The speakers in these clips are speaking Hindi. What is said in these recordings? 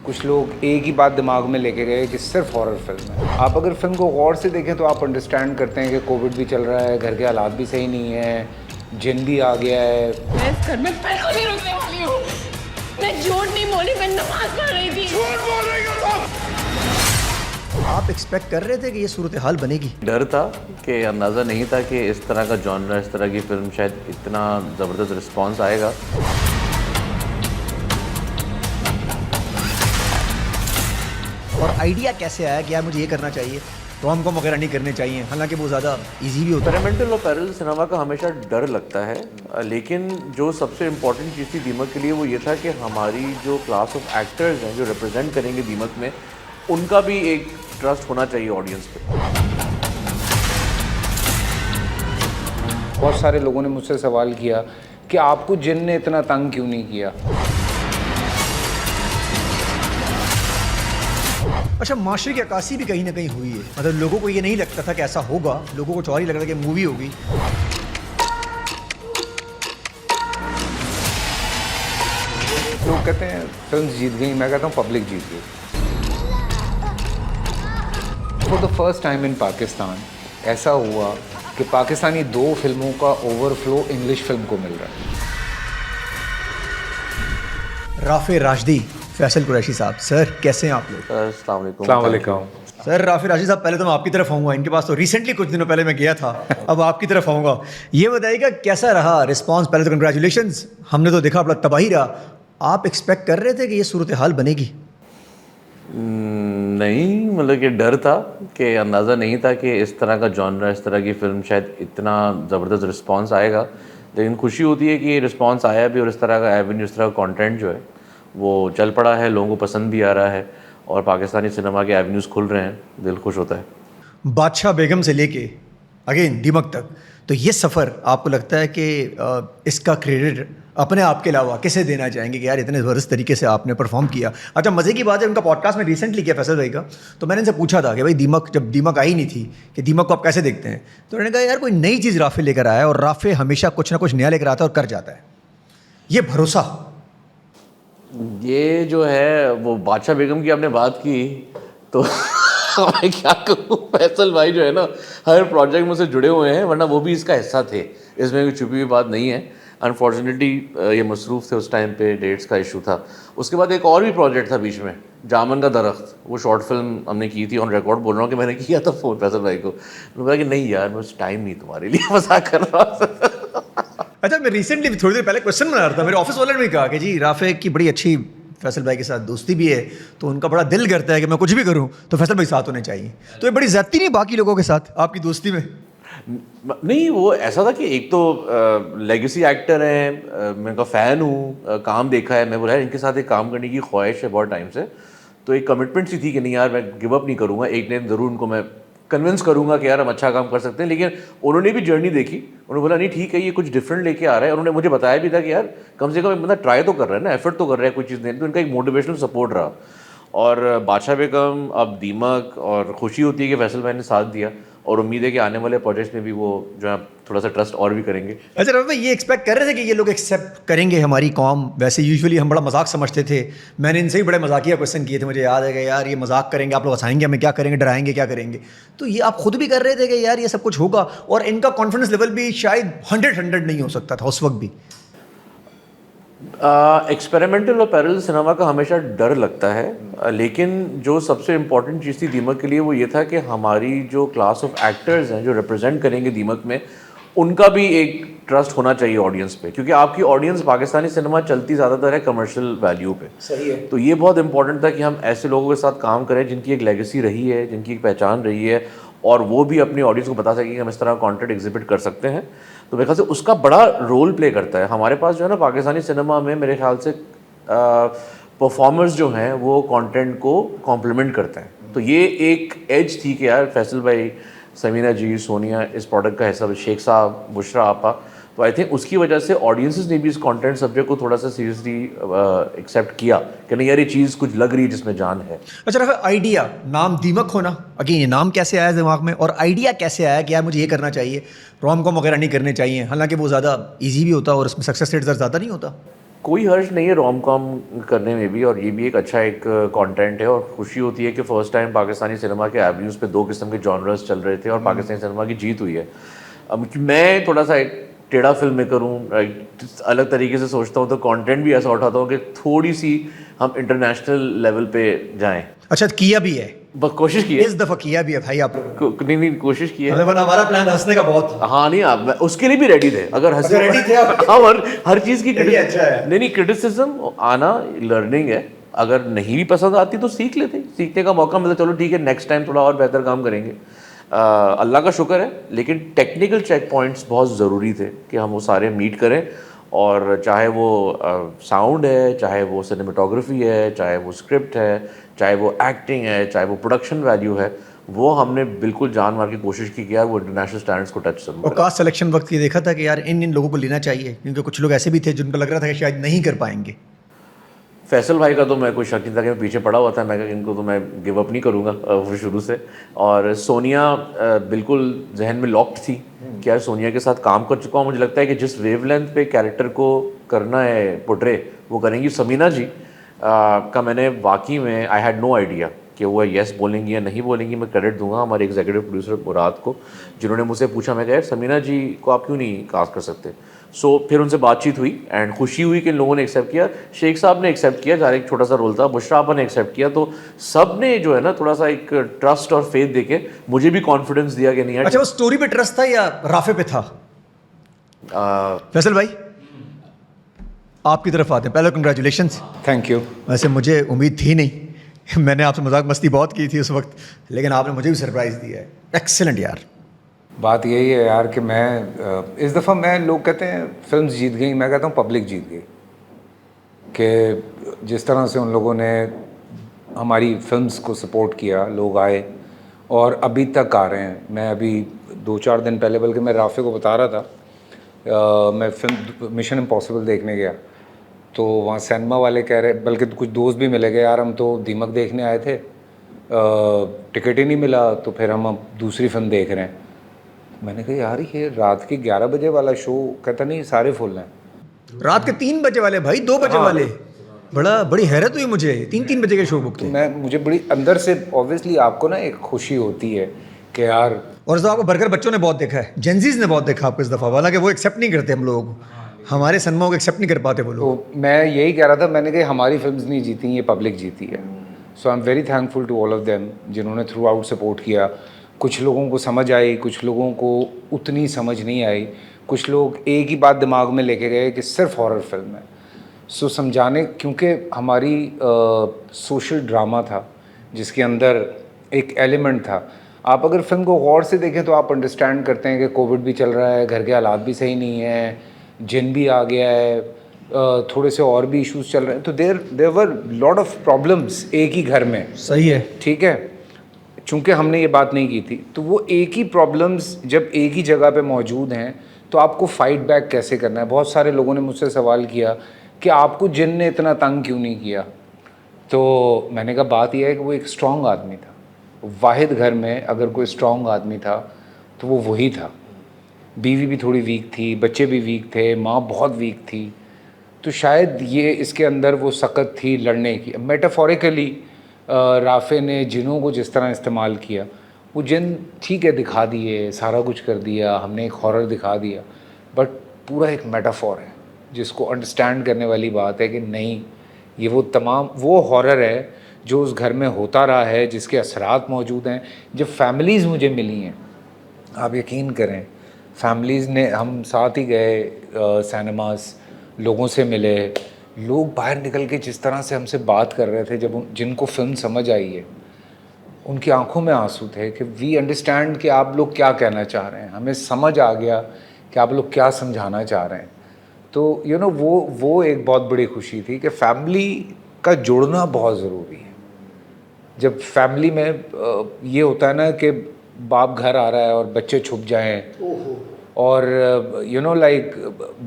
कुछ लोग एक ही बात दिमाग में लेके गए कि सिर्फ हॉरर फिल्म है। आप अगर फिल्म को गौर से देखें तो आप अंडरस्टैंड करते हैं कि कोविड भी चल रहा है, घर के हालात भी सही नहीं है, जिन भी आ गया है। मैं इस घर में पैरों नहीं रुकने वाली हूँ। मैं झूठ नहीं बोली, मैं नमाज पढ़ रही थी। झूठ बोल रही हो तुम। आप एक्सपेक्ट कर रहे थे कि ये सूरत हाल बनेगी? डर था कि अंदाज़ा नहीं था कि इस तरह का जॉनर, इस तरह की फिल्म शायद इतना ज़बरदस्त रिस्पांस आएगा। और आइडिया कैसे आया कि यार मुझे ये करना चाहिए, रोम कॉम वगैरह नहीं करने चाहिए, हालांकि वो ज़्यादा इजी भी होता है। एक्सपेरिमेंटल और पैरेलल सिनेमा का हमेशा डर लगता है, लेकिन जो सबसे इम्पोर्टेंट चीज़ थी दीमक के लिए वो ये था कि हमारी जो क्लास ऑफ एक्टर्स हैं जो रिप्रेजेंट करेंगे दीमक में, उनका भी एक ट्रस्ट होना चाहिए ऑडियंस पे। बहुत सारे लोगों ने मुझसे सवाल किया कि आपको जिन ने इतना तंग क्यों नहीं किया। अच्छा, माशरे की अक्कासी भी कहीं ना कहीं हुई है। मतलब लोगों को ये नहीं लगता था कि ऐसा होगा, लोगों को और ही लग रहा था कि मूवी होगी। लोग कहते हैं फिल्म जीत गई, मैं कहता हूँ पब्लिक जीत गई। For the first time in Pakistan ऐसा हुआ कि पाकिस्तानी 2 फिल्मों का ओवरफ्लो इंग्लिश फिल्म को मिल रहा है। राफे राशिदी, फैसल कुरैशी साहब, सर कैसे हैं आप लोग? अस्सलाम वालेकुम। अस्सलाम वालेकुम। सर राफे राशिदी साहब, पहले तो मैं आपकी तरफ आऊँगा, इनके पास तो रिसेंटली कुछ दिनों पहले मैं गया था, अब आपकी तरफ आऊँगा। ये बताइएगा कैसा रहा रिस्पांस? पहले तो कंग्रेचुलेशंस, हमने तो देखा बड़ा तबाही रहा। आप एक्सपेक्ट कर रहे थे कि ये सूरत हाल बनेगी? नहीं, मतलब कि डर था कि अंदाज़ा नहीं था कि इस तरह का जॉनर, इस तरह की फिल्म शायद इतना ज़बरदस्त रिस्पांस आएगा। लेकिन खुशी होती है कि ये रिस्पांस आया भी और इस तरह का एवेन्यू, इस तरह का कंटेंट जो है वो चल पड़ा है, लोगों को पसंद भी आ रहा है और पाकिस्तानी सिनेमा के एवेन्यूज़ खुल रहे हैं, दिल खुश होता है। बादशाह बेगम से लेके अगेन दीमक तक, तो ये सफ़र आपको लगता है कि इसका क्रेडिट अपने आप के अलावा किसे देना चाहेंगे कि यार इतने ज़बरदस्त तरीके से आपने परफॉर्म किया? अच्छा, मज़े की बात है, उनका पॉडकास्ट में रिसेंटली किया फैसल भाई का, तो मैंने इनसे पूछा था कि भाई दीमक, जब दीमक आई नहीं थी, कि दीमक को आप कैसे देखते हैं, तो उन्होंने कहा यार कोई नई चीज़ राफे लेकर आया है और राफे हमेशा कुछ ना कुछ नया लेकर आता है और कर जाता है। ये भरोसा, ये जो है वो बादशाह बेगम की आपने बात की तो मैं क्या कहूँ, फैसल भाई जो है ना हर प्रोजेक्ट में से जुड़े हुए हैं, वरना वो भी इसका हिस्सा थे, इसमें कोई छुपी हुई बात नहीं है। अनफॉर्चुनेटली ये मसरूफ़ थे उस टाइम पे, डेट्स का इशू था। उसके बाद एक और भी प्रोजेक्ट था बीच में, जामन का दरख्त, वो शॉर्ट फिल्म हमने की थी, ऑन रिकॉर्ड बोल रहा हूँ कि मैंने किया था फ़ोन फैसल भाई को, उन्होंने बोला कि नहीं यार बस टाइम नहीं तुम्हारे लिए, मजाक कर रहा था। अच्छा मैं रिसेंटली थोड़ी देर पहले क्वेश्चन बना रहा था, मेरे ऑफिस वाले ने भी कहा कि जी राफे की बड़ी अच्छी फैसल भाई के साथ दोस्ती भी है, तो उनका बड़ा दिल करता है कि मैं कुछ भी करूं तो फैसल भाई साथ होने चाहिए। तो ये बड़ी ज़्यादती नहीं बाकी लोगों के साथ आपकी दोस्ती में? नहीं, वो ऐसा था कि एक तो लेगेसी एक्टर हैं, मैं उनका फ़ैन हूँ, काम देखा है, मैं बोला है इनके साथ एक काम करने की ख्वाहिश है बहुत टाइम से, तो एक कमिटमेंट सी थी कि नहीं यार मैं गिव अप नहीं करूँगा, एक दिन ज़रूर उनको मैं कन्विंस करूँगा कि यार हम अच्छा काम कर सकते हैं। लेकिन उन्होंने भी जर्नी देखी, उन्होंने बोला नहीं ठीक है ये कुछ डिफरेंट लेके आ रहा है, और उन्होंने मुझे बताया भी था कि यार कम से कम एक बंदा ट्राई तो कर रहा है ना, एफर्ट तो कर रहा है कोई चीज़ देने, तो इनका एक मोटिवेशनल सपोर्ट रहा। और बादशाह बेगम, अब दीमक, और खुशी होती है कि फैसल भाई ने साथ दिया, और उम्मीद है कि आने वाले प्रोजेक्ट्स में भी वो जो है थोड़ा सा ट्रस्ट और भी करेंगे। अच्छा रफी भाई, ये एक्सपेक्ट कर रहे थे कि ये लोग एक्सेप्ट करेंगे हमारी कॉम? वैसे यूजुअली हम बड़ा मजाक समझते थे, मैंने इनसे ही बड़े मजाकिया क्वेश्चन किए थे, मुझे याद है कि यार ये मजाक करेंगे, आप लोग हंसाएंगे, हमें क्या करेंगे, डराएंगे क्या करेंगे? तो ये आप खुद भी कर रहे थे कि यार ये सब कुछ होगा, और इनका कॉन्फिडेंस लेवल भी शायद 100 नहीं हो सकता था उस वक्त भी? एक्सपेरिमेंटल और पैरेलल सिनेमा का हमेशा डर लगता है, लेकिन जो सबसे इम्पोर्टेंट चीज़ थी दीमक के लिए वो ये था कि हमारी जो क्लास ऑफ एक्टर्स हैं जो रिप्रेजेंट करेंगे दीमक में, उनका भी एक ट्रस्ट होना चाहिए ऑडियंस पे, क्योंकि आपकी ऑडियंस पाकिस्तानी सिनेमा चलती ज़्यादातर है कमर्शियल वैल्यू पे। सही है। तो ये बहुत इंपॉर्टेंट था कि हम ऐसे लोगों के साथ काम करें जिनकी एक लेगेसी रही है, जिनकी एक पहचान रही है, और वो भी अपनी ऑडियंस को बता सकें कि हम इस तरह कंटेंट एग्जिबिट कर सकते हैं। तो मेरे ख्याल से उसका बड़ा रोल प्ले करता है। हमारे पास जो है ना पाकिस्तानी सिनेमा में मेरे ख्याल से परफॉर्मर्स जो हैं वो कंटेंट को कॉम्प्लीमेंट करते हैं, तो ये एक एज थी कि यार फैसल भाई, समीना जी, सोनिया इस प्रोडक्ट का हिस्सा, शेख साहब, बुशरा आपा, तो आई थिंक उसकी वजह से ऑडियंसेस ने भी इस कंटेंट सब्जेक्ट को थोड़ा सा सीरियसली एक्सेप्ट किया कि नहीं यार ये चीज़ कुछ लग रही है जिसमें जान है। अच्छा रफी, आइडिया, नाम दीमक होना, अगेन ये नाम कैसे आया दिमाग में, और आइडिया कैसे आया कि यार मुझे ये करना चाहिए, रोम कॉम वगैरह नहीं करने चाहिए, हालांकि वो ज़्यादा ईजी भी होता है और उसमें सक्सेस रेट ज़्यादा नहीं होता? कोई हर्ज नहीं है रोम कॉम करने में भी, और ये भी एक अच्छा एक कंटेंट है। और खुशी होती है कि फ़र्स्ट टाइम पाकिस्तानी सिनेमा के एवेन्यूज़ पे 2 किस्म के जॉनर्स चल रहे थे और पाकिस्तानी सिनेमा की जीत हुई है। अब मैं थोड़ा सा एक टेढ़ा फिल्म मेकर हूँ, अलग तरीके से सोचता हूँ, तो कंटेंट भी ऐसा उठाता हूँ कि थोड़ी सी हम इंटरनेशनल लेवल पे जाएं। अच्छा, किया भी है, बस कोशिश की है, इस दफा किया भी है भाई आप लोगों ने। नहीं कोशिश की है। मतलब हमारा प्लान हंसने का बहुत था। हाँ नहीं, आप उसके लिए भी रेडी थे अगर हंसी। अच्छा, ready थे आप? हाँ, हर चीज़ की ये अच्छा है। नहीं क्रिटिसिज्म आना लर्निंग है। अगर नहीं भी पसंद आती तो सीख लेते, सीखने का मौका मिलता, चलो ठीक है नेक्स्ट टाइम थोड़ा और बेहतर काम करेंगे। अल्लाह का शुक्र है, लेकिन टेक्निकल चेक पॉइंट्स बहुत ज़रूरी थे कि हम वो सारे मीट करें। और चाहे वो साउंड है, चाहे वो सिनेमेटोग्राफी है, चाहे वो स्क्रिप्ट है, चाहे वो एक्टिंग है, चाहे वो प्रोडक्शन वैल्यू है, वो हमने बिल्कुल जान मार की कोशिश की कि यार वो इंटरनेशनल स्टैंडर्ड्स को टच जरूर और करें। कास्ट सिलेक्शन वक्त ये देखा था कि यार इन लोगों को लेना चाहिए, क्योंकि कुछ लोग ऐसे भी थे जिनको लग रहा था कि शायद नहीं कर पाएंगे। फैसल भाई का तो मैं कोई शक नहीं था कि मैं पीछे पड़ा हुआ था, मैं कहा इनको तो मैं गिव अप नहीं करूँगा वो शुरू से। और सोनिया बिल्कुल जहन में लॉक्ड थी कि यार सोनिया के साथ काम कर चुका हूँ, मुझे लगता है कि जिस वेवलेंथ पे कैरेक्टर को करना है पोर्ट्रे वो करेंगी। समीना जी का मैंने वाकई में आई हैड नो आइडिया कि वो येस बोलेंगी या नहीं बोलेंगी। मैं क्रेडिट दूंगा हमारे एग्जीक्यूटिव प्रोड्यूसर मुराद को, जिन्होंने मुझसे पूछा, मैं कहा समीना जी को आप क्यों नहीं कास्ट कर सकते। सो फिर उनसे बातचीत हुई एंड खुशी हुई कि इन लोगों ने एक्सेप्ट किया। शेख साहब ने एक्सेप्ट किया, जहाँ एक छोटा सा रोल था, बुशरा आपा ने एक्सेप्ट किया। तो सब ने जो है ना थोड़ा सा एक ट्रस्ट और फेथ देके मुझे भी कॉन्फिडेंस दिया कि नहीं यार। अच्छा, वो स्टोरी पे ट्रस्ट था या राफे पे था? फैसल भाई आपकी तरफ आते हैं, पहले कंग्रेचुलेशंस। Thank you. वैसे मुझे उम्मीद थी नहीं मैंने आपसे मजाक मस्ती बहुत की थी उस वक्त, लेकिन आपने मुझे भी सरप्राइज़ दिया है। एक्सेलेंट यार। बात यही है यार कि मैं इस दफ़ा मैं, लोग कहते हैं फिल्म जीत गई, मैं कहता हूँ पब्लिक जीत गई। कि जिस तरह से उन लोगों ने हमारी फिल्म्स को सपोर्ट किया, लोग आए और अभी तक आ रहे हैं। मैं अभी 2-4 दिन पहले, बल्कि मैं राफे को बता रहा था, मैं फिल्म मिशन इम्पॉसिबल देखने गया, तो वहाँ सिनेमा वाले कह रहे, बल्कि कुछ दोस्त भी मिले गए, यार हम तो दीमक देखने आए थे, टिकट ही नहीं मिला, तो फिर हम अब दूसरी फिल्म देख रहे हैं। मैंने कहा यार ये रात के 11 बजे वाला शो, कहता नहीं सारे फुल हैं। रात के 3 बजे वाले भाई, 2 बजे वाले, बड़ी हैरत हुई मुझे, 3 बजे के शो बुक थे। मुझे बड़ी अंदर से ऑब्वियसली आपको ना एक खुशी होती है कि यार। और इस दफ़ा आपको बर्गर बच्चों ने बहुत देखा है, जेंजीज ने बहुत देखा आपको इस दफ़ा, हालांकि वो एक्सेप्ट नहीं करते हम लोगों को, हमारे सिनेमा को एक्सेप्ट नहीं कर पाते वो लोग। तो मैं यही कह रहा था, मैंने कहा हमारी फिल्म्स नहीं जीती, ये पब्लिक जीती है। So I am very thankful to all of them जिन्होंने थ्रू आउट सपोर्ट किया। कुछ लोगों को समझ आई, कुछ लोगों को उतनी समझ नहीं आई। कुछ लोग एक ही बात दिमाग में लेके गए कि सिर्फ हॉरर फिल्म है। सो समझाने, क्योंकि हमारी सोशल ड्रामा था जिसके अंदर एक एलिमेंट था। आप अगर फिल्म को गौर से देखें तो आप अंडरस्टैंड करते हैं कि कोविड भी चल रहा है, घर के हालात भी सही नहीं है, जिन भी आ गया है, थोड़े से और भी इश्यूज चल रहे हैं। तो there were lot of problems एक ही घर में। सही है, ठीक है, चूँकि हमने ये बात नहीं की थी, तो वो एक ही प्रॉब्लम्स जब एक ही जगह पे मौजूद हैं तो आपको फाइट बैक कैसे करना है। बहुत सारे लोगों ने मुझसे सवाल किया कि आपको जिन ने इतना तंग क्यों नहीं किया। तो मैंने कहा बात यह है कि वो एक स्ट्रॉन्ग आदमी था। वाहिद घर में अगर कोई स्ट्रॉन्ग आदमी था तो वो वही था। बीवी भी थोड़ी वीक थी, बच्चे भी वीक थे, माँ बहुत वीक थी, तो शायद ये इसके अंदर वो सकत थी लड़ने की। मेटाफोरिकली राफे ने जिनों को जिस तरह इस्तेमाल किया, वो जिन ठीक है दिखा दिए, सारा कुछ कर दिया, हमने एक हॉरर दिखा दिया, बट पूरा एक मेटाफोर है जिसको अंडरस्टैंड करने वाली बात है कि नहीं, ये वो तमाम वो हॉरर है जो उस घर में होता रहा है, जिसके असरात मौजूद हैं। जब फैमिलीज़ मुझे मिली हैं, आप यकीन करें, फैमिलीज़ ने, हम साथ ही गए सिनेमास, लोगों से मिले, लोग बाहर निकल के जिस तरह से हमसे बात कर रहे थे, जब जिनको फिल्म समझ आई है उनकी आंखों में आंसू थे कि वी अंडरस्टैंड कि आप लोग क्या कहना चाह रहे हैं, हमें समझ आ गया कि आप लोग क्या समझाना चाह रहे हैं। तो यू नो वो एक बहुत बड़ी खुशी थी कि फैमिली का जुड़ना बहुत ज़रूरी है। जब फैमिली में ये होता है ना कि बाप घर आ रहा है और बच्चे छुप जाएं, और यू नो लाइक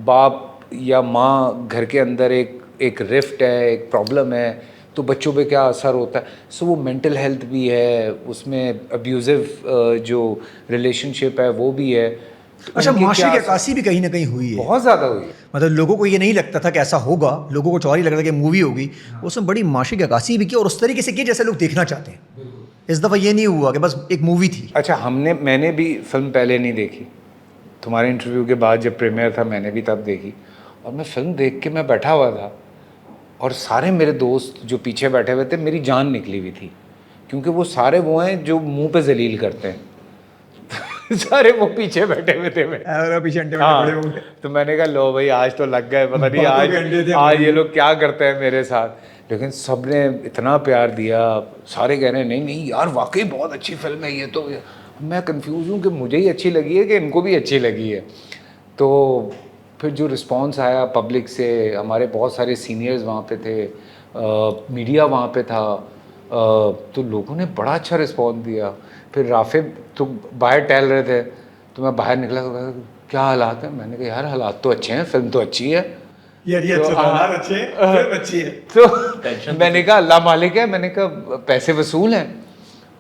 बाप या माँ घर के अंदर एक रिफ्ट है, एक प्रॉब्लम है, तो बच्चों पे क्या असर होता है। सो वो मेंटल हेल्थ भी है, उसमें अब्यूज़िव जो रिलेशनशिप है वो भी है। अच्छा, उनकी माशरे क्या की अक्कासी भी कहीं ना कहीं हुई है, बहुत ज़्यादा हुई है। मतलब लोगों को ये नहीं लगता था कि ऐसा होगा, लोगों को कुछ और ही लग रहा था कि मूवी होगी, उसमें बड़ी माशरे की अक्कासी भी की और उस तरीके से की जैसे लोग देखना चाहते हैं। इस दफ़ा ये नहीं हुआ कि बस एक मूवी थी। अच्छा, मैंने भी फिल्म पहले नहीं देखी, तुम्हारे इंटरव्यू के बाद जब प्रीमियर था मैंने भी तब देखी, और मैं फिल्म देख के मैं बैठा हुआ था और सारे मेरे दोस्त जो पीछे बैठे हुए थे मेरी जान निकली हुई थी, क्योंकि वो सारे वो हैं जो मुंह पे जलील करते हैं सारे वो पीछे बैठे हुए थे मैं। और पीछे अंडे हाँ, बड़े होंगे। तो मैंने कहा लो भाई आज तो लग गए, पता नहीं बातों के अंडे थे आज हमारे। ये लोग क्या करते हैं मेरे साथ। लेकिन सब ने इतना प्यार दिया, सारे कह रहे हैं नहीं नहीं यार वाकई बहुत अच्छी फिल्म है ये तो। मैं कंफ्यूज हूँ कि मुझे ही अच्छी लगी है कि इनको भी अच्छी लगी है। तो फिर जो रिस्पांस आया पब्लिक से, हमारे बहुत सारे सीनियर्स वहाँ पे थे, मीडिया वहाँ पे था, तो लोगों ने बड़ा अच्छा रिस्पॉन्स दिया। फिर राफे तो बाहर टहल रहे थे, तो मैं बाहर निकला तो कहा, क्या हालात हैं? मैंने कहा यार हालात तो अच्छे हैं, फिल्म तो अच्छी है। यार ये तो अच्छा था, यार अच्छे हैं, फिल्म अच्छी है। तो मैंने कहा अल्लाह मालिक है, मैंने कहा पैसे वसूल हैं?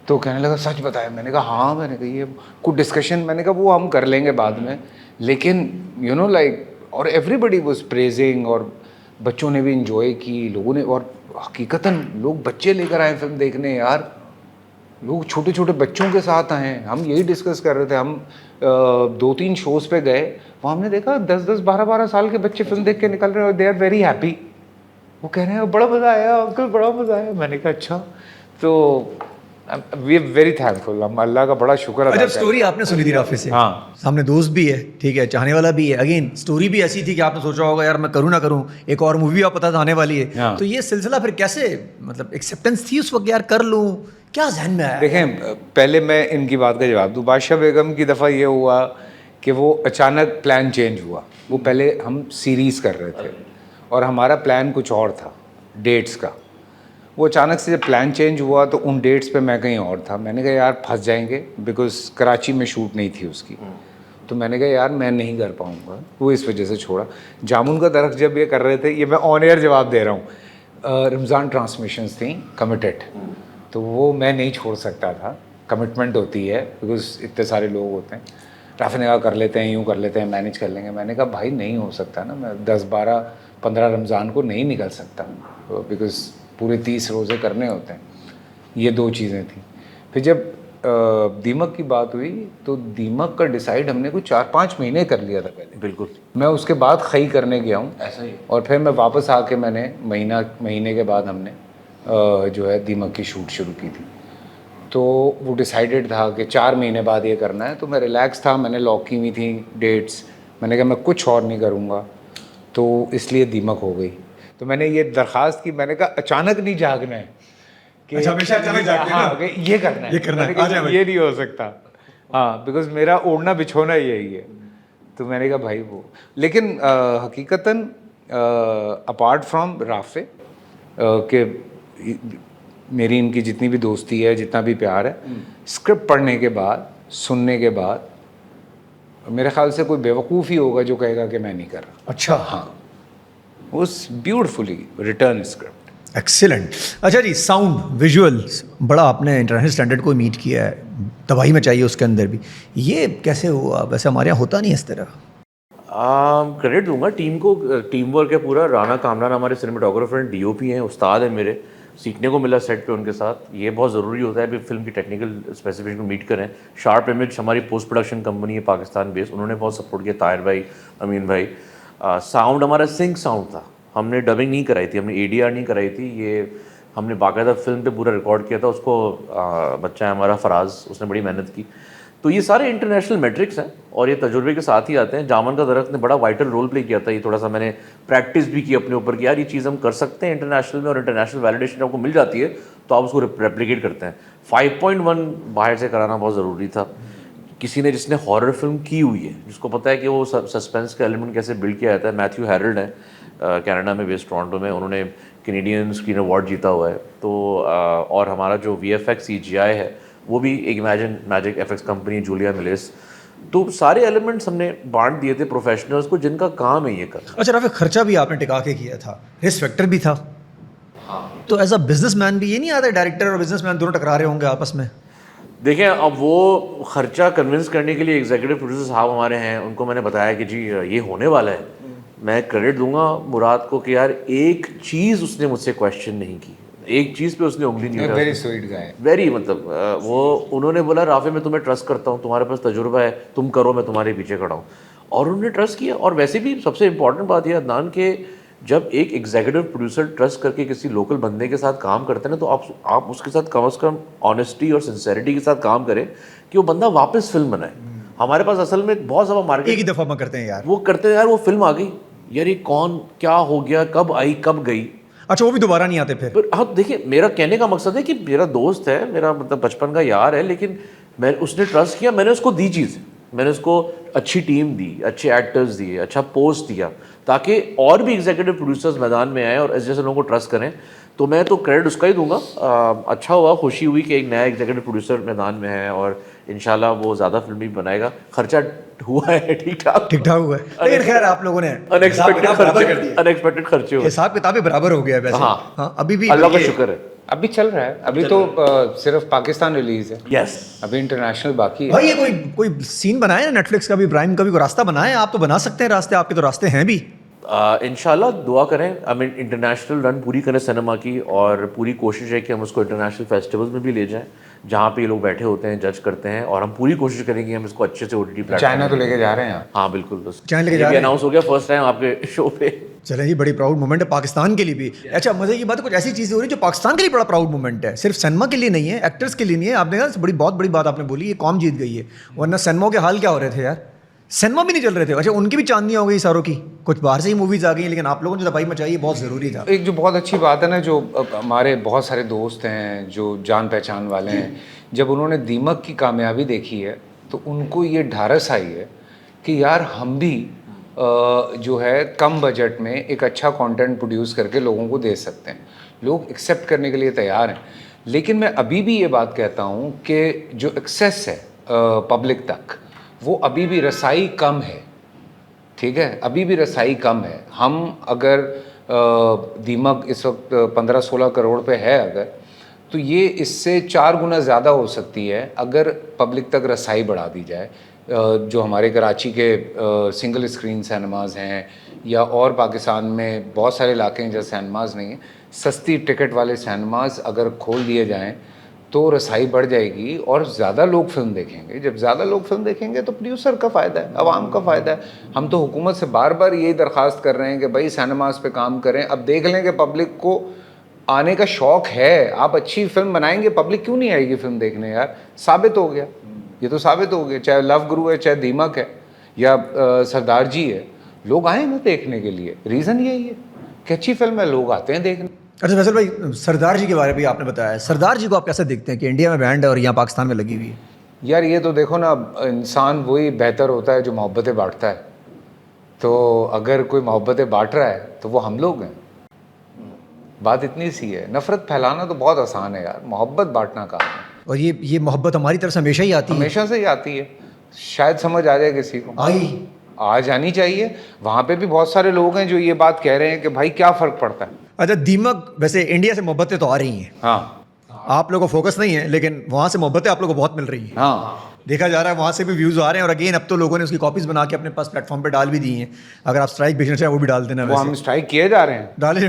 तो कहने लगा सच बताया? मैंने कहा हाँ। मैंने कहा ये कुछ डिस्कशन, मैंने कहा वो हम कर लेंगे बाद में, लेकिन यू नो लाइक, और एवरीबडी वाज प्रेजिंग, और बच्चों ने भी इंजॉय की, लोगों ने, और हकीकतन लोग बच्चे लेकर आए फिल्म देखने यार, लोग छोटे छोटे बच्चों के साथ आए हैं। हम यही डिस्कस कर रहे थे, हम 2-3 शोज़ पे गए, वहाँ हमने देखा 10-10 12-12 साल के बच्चे फिल्म देख के निकल रहे हैं और दे आर वेरी हैप्पी। वो कह रहे हैं बड़ा मज़ा आया अंकल, बड़ा मज़ा आया। मैंने कहा अच्छा। तो वी आर वेरी थैंकफुल, हम अल्लाह का बड़ा शुक्र अदा जब करते हैं। स्टोरी आपने सुनी थी राफे से, हाँ। सामने दोस्त भी है, ठीक है, चाहने वाला भी है, अगेन स्टोरी भी ऐसी थी कि आपने सोचा होगा यार मैं करूँ ना करूँ, एक और मूवी आप पता था आने वाली है, हाँ। तो ये सिलसिला फिर कैसे, मतलब एक्सेप्टेंस थी उस वक्त यार कर लूँ, क्या जहन में आया? देखें, पहले मैं इनकी बात का जवाब दूँ। बादशाह बेगम की दफ़ा ये हुआ कि वो अचानक प्लान चेंज हुआ। वो पहले हम सीरीज़ कर रहे थे और हमारा प्लान कुछ और था डेट्स का। वो अचानक से जब प्लान चेंज हुआ तो उन डेट्स पे मैं कहीं और था। मैंने कहा यार फंस जाएंगे, बिकॉज कराची में शूट नहीं थी उसकी। तो मैंने कहा यार मैं नहीं कर पाऊँगा, वो इस वजह से छोड़ा। जामुन का दरख्त जब ये कर रहे थे, ये मैं ऑन एयर जवाब दे रहा हूँ, रमज़ान ट्रांसमिशंस थी कमिटेड, तो वो मैं नहीं छोड़ सकता था, कमिटमेंट होती है, बिकॉज इतने सारे लोग होते हैं। राफे ने कहा कर लेते हैं, यूँ कर लेते हैं, मैनेज कर लेंगे। मैंने कहा भाई नहीं हो सकता ना, मैं 10, 12, 15 रमज़ान को नहीं निकल सकता, बिकॉज पूरे 30 रोज़े करने होते हैं। ये 2 चीज़ें थी। फिर जब दीमक की बात हुई तो दीमक का डिसाइड हमने कुछ 4-5 महीने कर लिया था पहले। बिल्कुल। मैं उसके बाद खई करने गया हूँ ऐसा ही। और फिर मैं वापस आके मैंने महीने के बाद हमने जो है दीमक की शूट शुरू की थी। तो वो डिसाइडेड था कि 4 महीने बाद ये करना है, तो मैं रिलैक्स था, मैंने लॉक की हुई थी डेट्स। मैंने कहा मैं कुछ और नहीं करूँगा, तो इसलिए दीमक हो गई। तो मैंने ये दरख्वास्त की, मैंने कहा अचानक नहीं जागना है कि अच्छा, हमेशा अचानक जागते हैं हाँ, ना? कि ये करना है, ये करना है, मैंने कहा, आ जाए भाई। ये नहीं हो सकता। हाँ, बिकॉज मेरा ओढ़ना बिछोना यही है। तो मैंने कहा भाई वो, लेकिन हकीकतन अपार्ट फ्रॉम राफे के मेरी इनकी जितनी भी दोस्ती है, जितना भी प्यार है, स्क्रिप्ट पढ़ने के बाद, सुनने के बाद, मेरे ख्याल से कोई बेवकूफ़ ही होगा जो कहेगा कि मैं नहीं कर रहा। अच्छा, हाँ, उस ब्यूटीफुली रिटर्न स्क्रिप्ट। एक्सीलेंट। अच्छा जी, साउंड विजुअल्स बड़ा आपने इंटरनेशनल स्टैंडर्ड को मीट किया है, तबाही में चाहिए उसके अंदर भी, ये कैसे हुआ? वैसे हमारे यहाँ होता नहीं इस तरह। क्रेडिट दूंगा टीम को, टीम वर्क है पूरा। राना कामरान हमारे सिनेमाटोग्राफर हैं, डीओपी हैं, उस्ताद हैं मेरे, सीखने को मिला सेट पे उनके साथ। ये बहुत ज़रूरी होता है कि फिल्म की टेक्निकल स्पेसिफिकेशन को मीट करें। शार्प इमेज हमारी पोस्ट प्रोडक्शन कंपनी है पाकिस्तान बेस्ड, उन्होंने बहुत सपोर्ट किया, ताहिर भाई, अमीन भाई। साउंड हमारा सिंक साउंड था, हमने डबिंग नहीं कराई थी, हमने एडीआर नहीं कराई थी, ये हमने बाकायदा फिल्म पे पूरा रिकॉर्ड किया था। उसको बच्चा है हमारा फराज, उसने बड़ी मेहनत की। तो ये सारे इंटरनेशनल मैट्रिक्स हैं और ये तजुर्बे के साथ ही आते हैं। जामुन का दरख्त ने बड़ा वाइटल रोल प्ले किया था। ये थोड़ा सा मैंने प्रैक्टिस भी की अपने ऊपर कि यार ये चीज़ हम कर सकते हैं इंटरनेशनल में, और इंटरनेशनल वैलिडेशन आपको मिल जाती है तो आप उसको रेप्लिकेट करते हैं। 5.1 बाहर से कराना बहुत ज़रूरी था। किसी ने जिसने हॉरर फिल्म की हुई है, जिसको पता है कि वो सस्पेंस का एलिमेंट कैसे बिल्ड किया जाता है। मैथ्यू हैरल्ड है, कनाडा में बेस्ड, टोरंटो में, उन्होंने कैनेडियन स्क्रीन अवार्ड जीता हुआ है। तो और हमारा जो VFX CGI है वो भी एक imagine magic FX company, Julia malaise. तो सारे एलिमेंट्स हमने बांट दिए थे प्रोफेशनल्स को जिनका काम है ये करना। अच्छा राफे, खर्चा भी आपने टिका के किया था, रिस्क फैक्टर भी था। हाँ। तो एज अ बिजनेसमैन भी ये नहीं आता, डायरेक्टर और बिजनेसमैन दोनों टकरा रहे होंगे आपस में? देखें, अब वो खर्चा कन्विंस करने के लिए एग्जीक्यूटिव प्रोड्यूसर साहब हमारे हैं, उनको मैंने बताया कि जी ये होने वाला है। मैं क्रेडिट दूंगा मुराद को कि यार एक चीज़ उसने मुझसे क्वेश्चन नहीं की, एक चीज़ पे उसने उंगली नहीं वेरी उठाई। Sweet guy. वेरी मतलब वो उन्होंने बोला राफे मैं तुम्हें ट्रस्ट करता हूँ, तुम्हारे पास तजुर्बा है, तुम करो, मैं तुम्हारे पीछे खड़ा हूँ। और उन्होंने ट्रस्ट किया। और वैसे भी सबसे इंपॉर्टेंट बात यह अदनान के जब एक एग्जीक्यूटिव प्रोड्यूसर ट्रस्ट करके किसी लोकल बंदे के साथ काम करते हैं ना, तो आप उसके साथ कम से कम ऑनेस्टी और सिंसेरिटी के साथ काम करें कि वो बंदा वापस फिल्म बनाए। हमारे पास असल में बहुत ज़्यादा एक मार्केट ही दफ़ा में करते हैं यार। वो करते हैं यार, वो फिल्म आ गई यार, ये कौन क्या हो गया, कब आई कब गई। अच्छा, वो भी दोबारा नहीं आते फिर? पर हाँ देखिए, मेरा कहने का मकसद है कि मेरा दोस्त है, मेरा मतलब बचपन का यार है, लेकिन उसने ट्रस्ट किया, मैंने उसको दी चीज़, मैंने उसको अच्छी टीम दी, अच्छे एक्टर्स दिए, अच्छा पोस्ट दिया, ताकि और भी एग्जीक्यूटिव प्रोड्यूसर्स मैदान में आए और इस जैसे लोगों को ट्रस्ट करें। तो मैं तो क्रेडिट उसका ही दूंगा। अच्छा हुआ, खुशी हुई कि एक नया एग्जीक्यूटिव प्रोड्यूसर मैदान में है और इंशाल्लाह वो ज़्यादा फिल्म भी बनाएगा। खर्चा हुआ है ठीक ठाक हुआ है, लेकिन खैर आप लोगों ने अनएक्सपेक्टेड खर्चे हुए, हिसाब किताब भी बराबर हो गया है वैसे। हाँ अभी भी अल्लाह का शुक्र है। अभी चल रहा है, अभी तो सिर्फ पाकिस्तान रिलीज है। यस, अभी इंटरनेशनल बाकी है। भाई ये कोई सीन बनाया है नेटफ्लिक्स का भी, प्राइम का भी कोई रास्ता बनाया है? आप तो बना सकते हैं रास्ते, आपके तो रास्ते हैं भी। इंशाल्लाह दुआ करें, आई मीन इंटरनेशनल रन पूरी करें सिनेमा की, और पूरी कोशिश है कि हम उसको इंटरनेशनल फेस्टिवल्स में भी ले जाएं जहाँ पे ये लोग बैठे होते हैं, जज करते हैं, और हम पूरी कोशिश करेंगे हम इसको अच्छे से OTT प्लेटफॉर्म। चाइना तो लेके जा रहे हैं आप? हाँ बिल्कुल, बस चाइना लेके जा रहे हैं। अनाउंस हो गया फर्स्ट टाइम आपके शो पे। चलें जी, बड़ी प्राउड मोमेंट है पाकिस्तान के लिए भी। अच्छा, मजे की बात है, कुछ ऐसी चीज़ें हो रही है जो पाकिस्तान के लिए बड़ा प्राउड मोमेंट है, सिर्फ सिनेमा के लिए नहीं है, एक्टर्स के लिए नहीं है। आपने कहा बहुत बड़ी बात आपने बोली, ये कौम जीत गई है, वरना सिनेमा के हाल क्या हो रहे थे यार, सिनेमा भी नहीं चल रहे थे। अच्छा, उनकी भी चांदनियाँ हो गई सारों की, कुछ बाहर से ही मूवीज़ आ गई, लेकिन आप लोगों ने जो दबाई मचाई है बहुत ज़रूरी था। एक जो बहुत अच्छी बात है ना, जो हमारे बहुत सारे दोस्त हैं जो जान पहचान वाले हैं, जब उन्होंने दीमक की कामयाबी देखी है तो उनको ये ढारस आई है कि यार हम भी जो है कम बजट में एक अच्छा कंटेंट प्रोड्यूस करके लोगों को दे सकते हैं। लोग एक्सेप्ट करने के लिए तैयार हैं। लेकिन मैं अभी भी ये बात कहता हूँ कि जो एक्सेस है पब्लिक तक, वो अभी भी रसाई कम है। ठीक है, अभी भी रसाई कम है। हम अगर दीमक इस वक्त 15-16 करोड़ पे है अगर, तो ये इससे 4 गुना ज़्यादा हो सकती है अगर पब्लिक तक रसाई बढ़ा दी जाए। जो हमारे कराची के सिंगल स्क्रीन सिनेमाज़ हैं, या और पाकिस्तान में बहुत सारे इलाके हैं जहाँ सिनेमाज़ नहीं हैं, सस्ती टिकट वाले सिनेमाज़ अगर खोल दिए जाएँ तो रसाई बढ़ जाएगी और ज़्यादा लोग फिल्म देखेंगे। जब ज़्यादा लोग फिल्म देखेंगे तो प्रोड्यूसर का फ़ायदा है, आवाम का फ़ायदा है। हम तो हुकूमत से बार बार यही दरख्वास्त कर रहे हैं कि भाई सिनेमाज़ पे काम करें। अब देख लें कि पब्लिक को आने का शौक़ है, आप अच्छी फिल्म बनाएंगे, पब्लिक क्यों नहीं आएगी फिल्म देखने यार? साबित हो गया, ये तो साबित हो गया। चाहे लव गुरु है, चाहे दीमक है, या सरदार जी है, लोग आए ना देखने के लिए। रीज़न यही है कि अच्छी फिल्म है, लोग आते हैं देखने। अच्छा फैसल भाई, सरदार जी के बारे में भी आपने बताया, सरदार जी को आप कैसे देखते हैं कि इंडिया में बैंड है और यहाँ पाकिस्तान में लगी हुई है? यार ये तो देखो ना, इंसान वही बेहतर होता है जो मोहब्बतें बांटता है। तो अगर कोई मोहब्बतें बांट रहा है तो वो हम लोग हैं। बात इतनी सी है। नफ़रत फैलाना तो बहुत आसान है यार, मोहब्बत बांटना काम है। और ये मोहब्बत हमारी तरफ से हमेशा ही आती है, हमेशा से ही आती है। शायद समझ आ जाए किसी को, आ जानी चाहिए। वहाँ पे भी बहुत सारे लोग हैं जो ये बात कह रहे हैं कि भाई क्या फ़र्क पड़ता है। अच्छा, दीमक वैसे इंडिया से मोहब्बतें तो आ रही हैं, हाँ, आप लोगों को फोकस नहीं है, लेकिन वहाँ से मोहब्बतें आप लोगों को बहुत मिल रही हैं। हाँ, देखा जा रहा है वहाँ से भी व्यूज़ आ रहे हैं। और अगेन अब तो लोगों ने उसकी कॉपीज़ बना के अपने पास प्लेटफॉर्म पे डाल भी दी हैं। अगर आप स्ट्राइक भेजना चाहें वो भी डाल देना। वो हम स्ट्राइक किए जा रहे हैं, डाले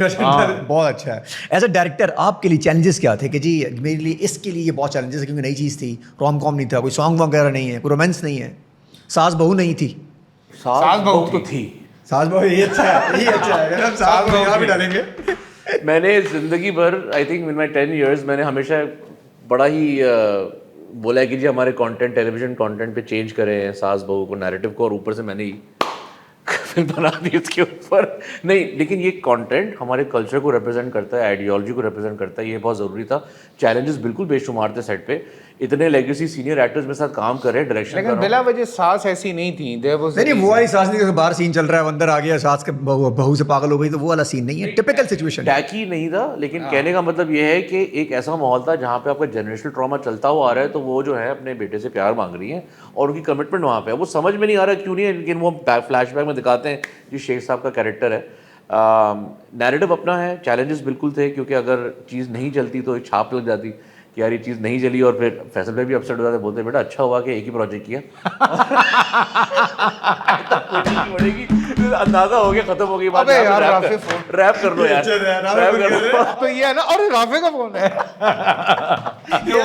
बहुत अच्छा है। एज अ डायरेक्टर आपके लिए चैलेंजेस क्या थे कि जी मेरे लिए इसके लिए ये बहुत चैलेंजेस है, क्योंकि नई चीज़ थी, रोम कॉम नहीं था, कोई सॉन्ग वगैरह नहीं है, कोई रोमांस नहीं है, सास बहू नहीं थी। सास बहू तो थी। सास बहू ये अच्छा है, ये अच्छा है। हम सास बहू यहाँ भी डालेंगे। मैंने ज़िंदगी भर, I think in my 10 years, मैंने हमेशा बड़ा ही बोला है कि जी हमारे कंटेंट, टेलीविज़न कंटेंट पे चेंज करें सास बहू को, नैरेटिव को, और ऊपर से मैंने ही फिल्म बना दी उसके ऊपर। नहीं, लेकिन ये कंटेंट हमारे कल्चर को रिप्रेजेंट करता है, आइडियोलॉजी को रिप्रेजेंट करता है, ये बहुत ज़रूरी था। चैलेंजेस बिल्कुल बेशुमार थे सेट पे, इतने लेगेसी सीनियर एक्टर्स मेरे साथ काम कर रहे हैं, डायरेक्शन कर लेकिन रहा बिला वजह सास ऐसी नहीं थी। नहीं, वो वाली सास नहीं, बाहर सीन चल रहा है, वो अंदर आ गया, सास के बहू से पागल हो गई, तो वो वाला सीन नहीं है, टिपिकल सिचुएशन। टैकी नहीं था, लेकिन कहने का मतलब ये है कि एक ऐसा माहौल था जहाँ पे आपका जनरेशनल ट्रॉमा चलता हुआ आ रहा है, तो वो जो है अपने बेटे से प्यार मांग रही है और उनकी कमिटमेंट वहाँ पे है। वो समझ में नहीं आ रहा क्यों नहीं है, लेकिन वो फ्लैशबैक में दिखाते हैं जी शेख साहब का कैरेक्टर है। नैरेटिव अपना है, चैलेंजेस बिल्कुल थे, क्योंकि अगर चीज़ नहीं चलती तो एक छाप लग जाती कि यार ये चीज़ नहीं चली, और फिर फैसल भाई भी अपसेट हो जाते, बोलते बेटा अच्छा हुआ कि एक ही प्रोजेक्ट किया। पड़ेगी, अंदाजा हो गया, खत्म हो गई बात। अबे यार राफे फोन रैप कर लो यार, रैप कर लो। तो ये है ना, और राफे का फोन है। जो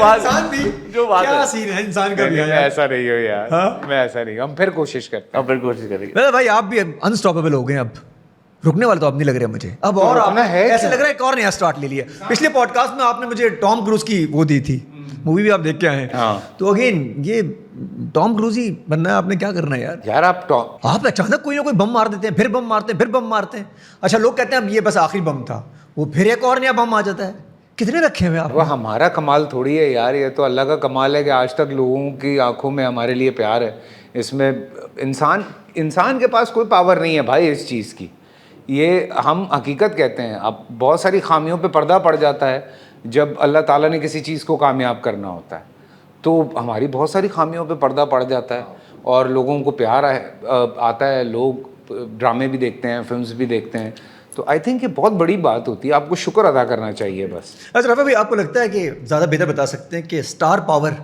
बात क्या है, सीन है इंसान का भी मैं यार। ऐसा नहीं हूँ यार, मैं ऐसा नहीं, हम फिर कोशिश करते हैं। अब फिर कोशिश करेंगे। मतलब भाई आप भी अनस्टॉपेबल हो गए अब, रुकने वाले तो अब नहीं लग रहे मुझे अब। और रुकना आपने है ऐसे क्या? लग रहा है एक और नया स्टार्ट ले लिया। पिछले पॉडकास्ट में आपने मुझे टॉम क्रूज की वो दी थी, मूवी भी आप देख के आए हैं। हाँ। तो अगेन ये टॉम क्रूज ही बनना है आपने, क्या करना है यार? यार आप अचानक कोई ना कोई बम मार देते हैं, फिर बम मारते हैं, फिर बम मारते हैं। अच्छा लोग कहते हैं अब ये बस आखिरी बम था, वो फिर एक और नया बम आ जाता है। कितने रखे हुए आप? वो हमारा कमाल थोड़ी है यार, ये तो अल्लाह का कमाल है कि आज तक लोगों की आंखों में हमारे लिए प्यार है। इसमें इंसान के पास कोई पावर नहीं है भाई इस चीज़ की, ये हम हकीकत कहते हैं। अब बहुत सारी खामियों पे पर्दा पड़ जाता है जब अल्लाह ताला ने किसी चीज़ को कामयाब करना होता है, तो हमारी बहुत सारी खामियों पे पर्दा पड़ जाता है और लोगों को प्यार आता है, लोग ड्रामे भी देखते हैं, फिल्म्स भी देखते हैं। तो आई थिंक ये बहुत बड़ी बात होती है, आपको शुक्र अदा करना चाहिए बस। अच्छा रफा भाई, आपको लगता है कि ज़्यादा बेहतर बता सकते हैं कि स्टार पावर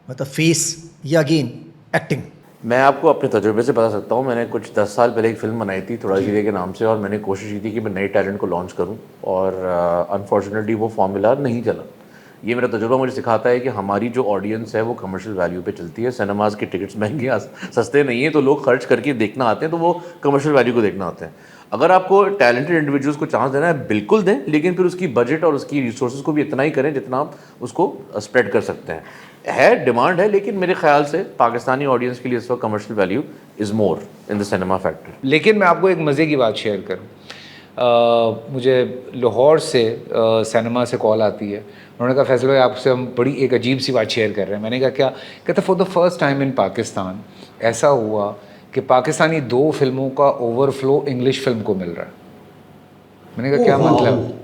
मतलब फेस या अगेन एक्टिंग? मैं आपको अपने तजुर्बे से बता सकता हूँ। मैंने कुछ 10 साल पहले एक फ़िल्म बनाई थी थोड़ा हीरे के नाम से, और मैंने कोशिश की थी कि मैं नए टैलेंट को लॉन्च करूँ, और अनफॉर्चुनेटली वो फॉर्मूला नहीं चला। ये मेरा तजुर्बा मुझे सिखाता है कि हमारी जो ऑडियंस है वो कमर्शियल वैल्यू पे चलती है। सिनेमाज की टिकट्स महंगे सस्ते नहीं हैं, तो लोग खर्च करके देखना आते हैं, तो वो कमर्शियल वैल्यू को देखना आते हैं। अगर आपको टैलेंटेड इंडिविजुअल्स को चांस देना है बिल्कुल दें, लेकिन फिर उसकी बजट और उसकी रिसोर्सेज को भी इतना ही करें जितना आप उसको स्प्रेड कर सकते हैं। डिमांड है, लेकिन मेरे ख्याल से पाकिस्तानी ऑडियंस के लिए इस वक्त commercial value is more in the cinema factor. लेकिन मैं आपको एक मज़े की बात शेयर करूँ, मुझे लाहौर से सिनेमा से कॉल आती है। उन्होंने कहा फैसल भाई आपसे हम बड़ी एक अजीब सी बात शेयर कर रहे हैं। मैंने कहा क्या? कहते for the first time in Pakistan ऐसा हुआ कि पाकिस्तानी 2 फिल्मों का ओवरफ्लो इंग्लिश फिल्म को मिल रहा है। मैंने कहा क्या मतलब?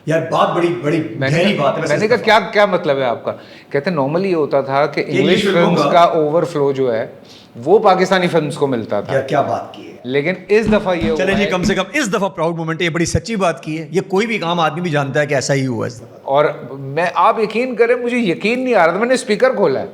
यार बात बड़ी बड़ी गहरी बात है। मैंने कहा क्या मतलब है आपका? कहते नॉर्मली ये होता था कि इंग्लिश फिल्म्स का ओवरफ्लो जो है वो पाकिस्तानी फिल्म्स को मिलता था। क्या बात की है, लेकिन इस दफ़ा ये चले जी कम से कम इस दफ़ा प्राउड मोमेंट है, ये बड़ी सच्ची बात की है। ये कोई भी काम आदमी भी जानता है कि ऐसा ही हुआ इस दफ़ा। और मैं, आप यकीन करें, मुझे यकीन नहीं आ रहा था। मैंने स्पीकर खोला है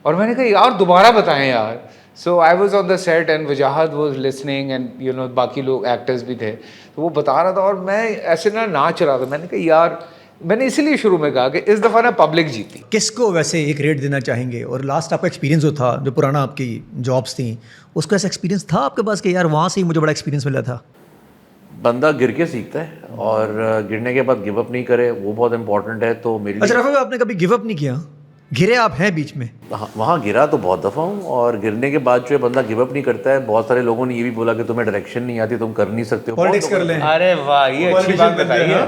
और मैंने कहा यार दोबारा बताएं यार। So I was on the set and Wajahat was listening and you know बाकी लोग एक्टर्स भी थे, तो वो बता रहा था और मैं ऐसे नाच रहा था। मैंने कहा यार, मैंने इसीलिए शुरू में कहा कि इस दफ़ा ना पब्लिक जीती। किसको वैसे एक रेट देना चाहेंगे? और लास्ट आपका एक्सपीरियंस जो था, जो पुराना आपकी जॉब्स थी, उसका ऐसा एक्सपीरियंस था आपके पास कि यार वहाँ से ही मुझे बड़ा एक्सपीरियंस मिला था? बंदा गिर के सीखता है, और गिरने के बाद गिव अप नहीं करे, वो बहुत इंपॉर्टेंट है। तो मेरे अच्छा रफा, आपने कभी गिव अप नहीं किया? घिरे आप हैं बीच में? वहाँ गिरा तो बहुत दफ़ा हूँ, और गिरने के बाद जो है बंदा गिव अप नहीं करता है। बहुत सारे लोगों ने ये भी बोला कि तुम्हें डायरेक्शन नहीं आती, तुम कर नहीं सकते हो, पॉलिटिक्स कर लें। अरे वाह, ये अच्छी बात बताई है।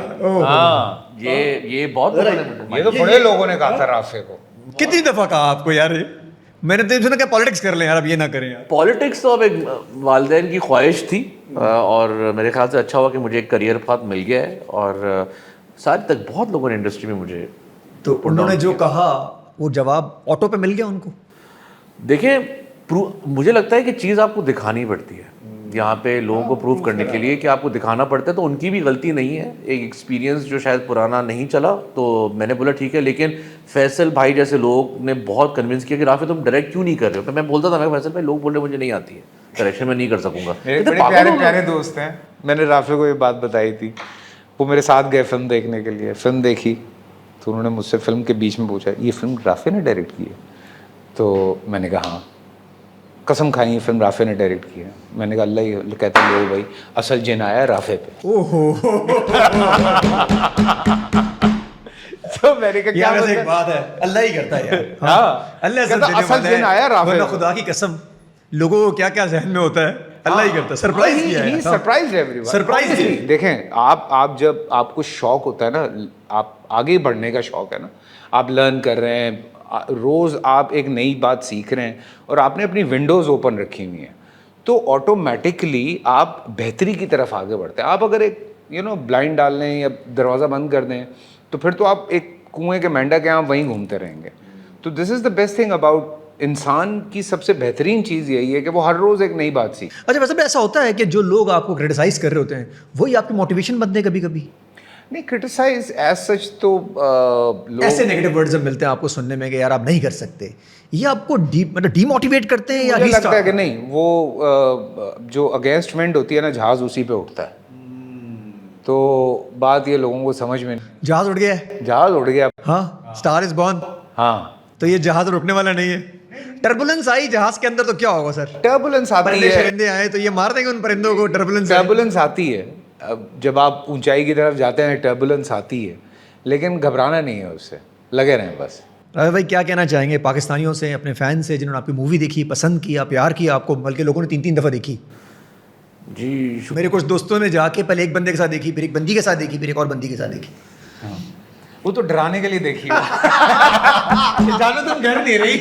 हाँ, ये बहुत ये तो बड़े लोगों ने कहा था राफे को। कितनी दफ़ा कहा आपको यार? मैंने तो सुना क्या पॉलिटिक्स कर लें यार, अब ये ना करें यार। पॉलिटिक्स तो अब एक वालिदैन की ख्वाहिश थी, और मेरे ख्याल से अच्छा हुआ कि मुझे एक करियर पाथ मिल गया है। और साथ तक बहुत लोगों ने इंडस्ट्री में मुझे, तो उन्होंने जो कहा वो जवाब ऑटो पे मिल गया उनको? देखिए, मुझे लगता है कि चीज़ आपको दिखानी पड़ती है यहाँ पे लोगों को प्रूव करने के लिए कि आपको दिखाना पड़ता है। तो उनकी भी गलती नहीं है, एक एक्सपीरियंस जो शायद पुराना नहीं चला, तो मैंने बोला ठीक है। लेकिन फैसल भाई जैसे लोग ने बहुत कन्विंस किया कि राफे तुम डायरेक्ट क्यों नहीं कर रहे हो। तो मैं बोलता था, मैं फैसल भाई, लोग बोल रहे मुझे नहीं आती है, डायरेक्शन में नहीं कर सकूंगा। मेरे बड़े प्यारे प्यारे दोस्त हैं, मैंने राफे को ये बात बताई थी, वो मेरे साथ गए फिल्म देखने के लिए। फिल्म देखी तो उन्होंने मुझसे फिल्म के बीच में पूछा ये फिल्म राफे ने डायरेक्ट की है? तो मैंने कहा हाँ। कसम खाई, ये फिल्म राफे ने डायरेक्ट की है। मैंने कहा अल्लाह ही कहता लो भाई, असल जिन आया राफे पे। ओहो तो मैंने कहा क्या एक बात है, अल्लाह ही करता है यार। हाँ, अल्लाह असल जिन आया राफे पे। खुदा की कसम, लोगों को क्या क्या जहन में होता है, अल्लाह ही करता है। सरप्राइज किया है, सरप्राइज एवरीवन, सरप्राइज। देखें, आप जब आपको शौक होता है ना, आप आगे बढ़ने का शौक है ना, आप लर्न कर रहे हैं, रोज़ आप एक नई बात सीख रहे हैं और आपने अपनी विंडोज़ ओपन रखी हुई हैं, तो ऑटोमेटिकली आप बेहतरी की तरफ आगे बढ़ते हैं। आप अगर एक ब्लाइंड डाल लें या दरवाज़ा बंद कर दें, तो फिर तो आप एक कुएं के मेंढक हैं, आप वहीं घूमते रहेंगे। तो this is the best thing about इंसान की, सबसे बेहतरीन चीज़ यही है कि वो हर रोज़ एक नई बात सीख। अच्छा, वैसे भी ऐसा होता है कि जो लोग आपको क्रिटिसाइज कर रहे होते हैं वही आपकी मोटिवेशन बनते हैं कभी कभी? नहीं क्रिटिसाइज एज सच तो लोग ऐसे नेगेटिव वर्ड्स जब मिलते हैं आपको सुनने में कि यार आप नहीं कर सकते, ये आपको मतलब डीमोटिवेट करते हैं या मुझे लगता है restart? कि नहीं, वो जो अगेंस्ट विंड होती है ना, जहाज उसी पे उठता है। तो बात ये लोगों को समझ में नहीं, जहाज उड़ गया है, जहाज उड़ गया। हाँ, स्टार इज बॉर्न, हाँ, तो ये जहाज रुकने वाला नहीं है। टर्बुलेंस आई जहाज के अंदर तो क्या होगा सर? टर्बुलेंस आती परिंदे है, शरिंदे आए तो ये मार देंगे उन परिंदों को। टर्बुलेंस टर्बुलेंस आती है। अब जब आप ऊंचाई की तरफ जाते हैं टर्बुलेंस आती है, लेकिन घबराना नहीं है उससे, लगे रहें बस। रावे भाई क्या कहना चाहेंगे पाकिस्तानियों से, अपने फैन से जिन्होंने आपकी मूवी देखी, पसंद किया, प्यार किया आपको, बल्कि लोगों ने 3-3 दफ़ा देखी? जी मेरे कुछ दोस्तों ने जाके पहले एक बंदे के साथ देखी, फिर एक बंदी के साथ देखी, फिर एक और बंदी के साथ देखी। वो तो डराने के लिए देखी है। जानो तुम डर नहीं रही।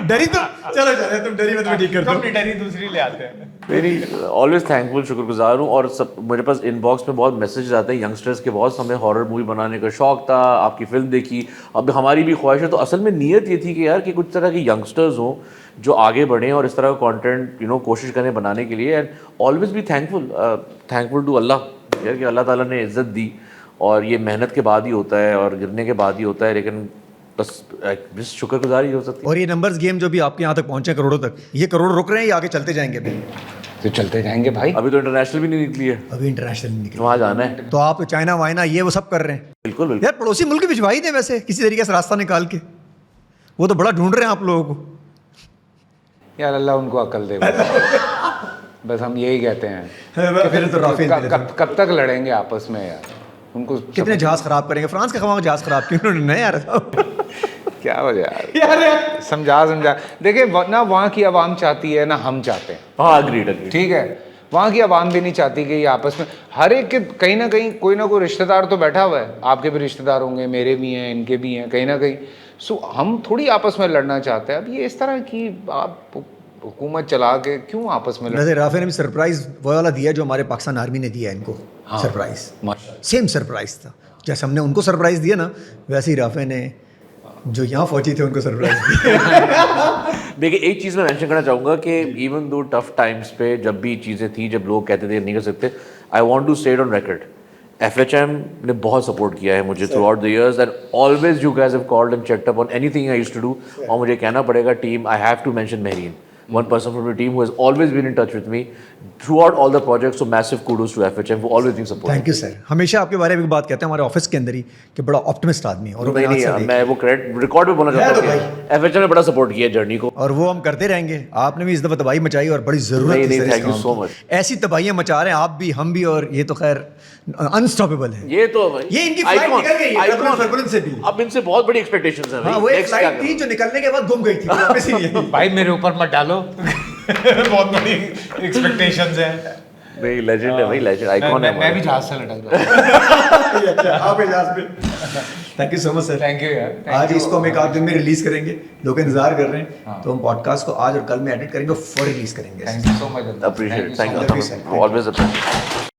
डरी तुम, चलो चलो तुम डरी मत, मैं ठीक करता हूँ। डरी दूसरी ले आते हैं। वेरी ऑलवेज थैंकफुल, शुक्रगुजार हूँ। और सब मेरे पास इनबॉक्स में बहुत मैसेज आते हैं यंगस्टर्स के, बहुत हमें हॉरर मूवी बनाने का शौक था, आपकी फिल्म देखी, अब हमारी भी ख्वाहिश है। तो असल में नीयत ये थी कि यार कि कुछ तरह के यंगस्टर्स हों जो आगे बढ़ें और इस तरह का कंटेंट कोशिश करें बनाने के लिए। एंड ऑलवेज भी थैंकफुल टू अल्लाह यार कि अल्लाह ताला ने इज़्ज़त दी, और ये मेहनत के बाद ही होता है और गिरने के बाद ही होता है, लेकिन बस शुक्रगुजार ही हो सकती है। और ये नंबर्स गेम जो भी आपके यहाँ तक पहुँचे करोड़ों तक, ये करोड़ रुक रहे हैं या आगे चलते जाएंगे अभी? तो चलते जाएंगे भाई। अभी तो इंटरनेशनल भी नहीं निकली है, अभी इंटरनेशनल निकले वहाँ जाना है। तो आप चाइना वाइना ये वो सब कर रहे हैं। बिल्कुल बिल्कुल। यार पड़ोसी मुल्क भिजवा ही दें वैसे किसी तरीके से रास्ता निकाल के, वो तो बड़ा ढूंढ रहे हैं आप लोगों को। यार अल्लाह उनको अकल दे बस हम यही कहते हैं। फिर तो राफेल मिले थे। कब तक लड़ेंगे आपस में यार, उनको कितने जहाज खराब करेंगे? फ्रांस का खवा जहाज खराब क्यों उन्होंने? नहीं यार क्या हो यार, समझा देखिए ना, वहाँ की आवाम चाहती है ना हम चाहते हैं। हाँ अग्रीड। ठीक है, वहाँ की आवाम भी नहीं चाहती कि ये आपस में हर एक के कहीं ना कहीं कोई ना कोई रिश्तेदार तो बैठा हुआ है। आपके भी रिश्तेदार होंगे, मेरे भी हैं, इनके भी हैं कहीं ना कहीं। सो हम थोड़ी आपस में लड़ना चाहते हैं। अब ये इस तरह की आप हुकूमत चला के क्यों आपस में वैसे राफे ने भी सरप्राइज वो वाला दिया जो हमारे पाकिस्तान आर्मी ने दिया इनको। हाँ। सरप्राइज सेम सरप्राइज था, जैसे हमने उनको सरप्राइज दिया ना, वैसे ही राफे ने जो यहाँ फौजी थे उनको सरप्राइज दिया। देखिए एक चीज़ मैं मेंशन करना चाहूँगा कि इवन दो टफ टाइम्स पे जब भी चीज़ें थी, जब लोग कहते थे नहीं कर सकते, I want to say it on record, FHM ने बहुत सपोर्ट किया है मुझे throughout the years, and always you guys have called and checked up on anything I used to do. और मुझे कहना पड़ेगा team, I have to mention Mehreen, one person from the team who has always been in touch with me throughout all the projects, so massive kudos to FHM for always being supportive. Thank you sir. हमेशा आपके बारे में बात कहते हैं हमारे ऑफिस के अंदर ही कि बड़ा ऑप्टिमिस्ट आदमी है, और वो मैंने आज से मैं वो क्रेडिट रिकॉर्ड पे बोलना चाहता हूँ कि FHM ने बड़ा सपोर्ट किया जर्नी को, और वो हम करते रहेंगे। आपने भी इस दफ़ा तबाही मचाई और बड़ी ज़रूरत नहीं, थी सर इस thank you काम so की। much. ऐसी तबाहियां मचा रहे हैं आप भी, हम भी, और ये तो खैर अनस्टॉपेबल है। ये तो ये इनकी फ्लाइट निकल गई है टर्बुलेंस से भी। अब इनसे बहुत बड़ी एक्सपेक्टेशंस हैं हाँ, वो एक फ्लाइट थी जो निकलने के बाद गुम गई थी, वापस ही नहीं आई। भाई मेरे ऊपर मत डालो। बहुत बड़ी एक्सपेक्टेशंस हैं। नहीं लेजेंड है भाई, लेजेंड आइकॉन है। मैं भी जहाज से लटक जाऊँ। अच्छा, आप इजाज़ पे। Thank you so much sir. Thank you यार। आज इसको हम एक आध दिन में रिलीज करेंगे, लोग इंतजार कर रहे हैं, तो हम पॉडकास्ट को आज और कल में एडिट करेंगे और फॉर रिलीज करेंगे। Thank you so much. Appreciate, thank you, always appreciate.